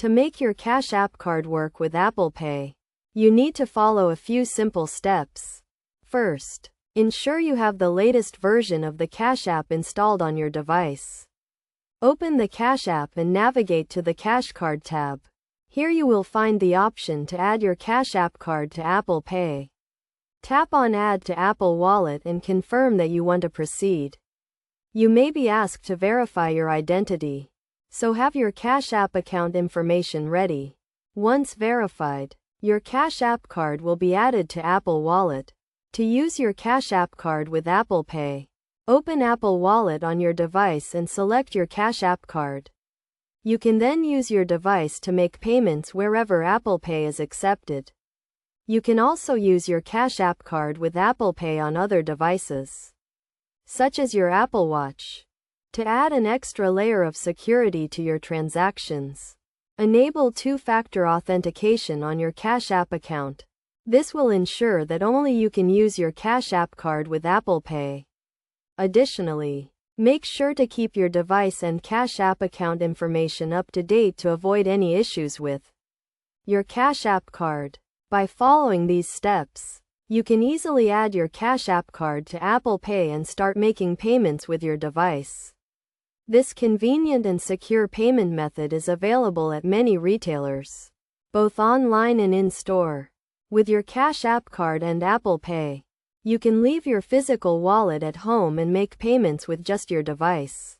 To make your Cash App card work with Apple Pay, you need to follow a few simple steps. First, ensure you have the latest version of the Cash App installed on your device. Open the Cash App and navigate to the Cash Card tab. Here you will find the option to add your Cash App card to Apple Pay. Tap on Add to Apple Wallet and confirm that you want to proceed. You may be asked to verify your identity, so have your Cash App account information ready. Once verified, your Cash App card will be added to Apple Wallet. To use your Cash App card with Apple Pay, open Apple Wallet on your device and select your Cash App card. You can then use your device to make payments wherever Apple Pay is accepted. You can also use your Cash App card with Apple Pay on other devices, such as your Apple Watch. To add an extra layer of security to your transactions, enable two-factor authentication on your Cash App account. This will ensure that only you can use your Cash App card with Apple Pay. Additionally, make sure to keep your device and Cash App account information up to date to avoid any issues with your Cash App card. By following these steps, you can easily add your Cash App card to Apple Pay and start making payments with your device. This convenient and secure payment method is available at many retailers, both online and in-store. With your Cash App card and Apple Pay, you can leave your physical wallet at home and make payments with just your device.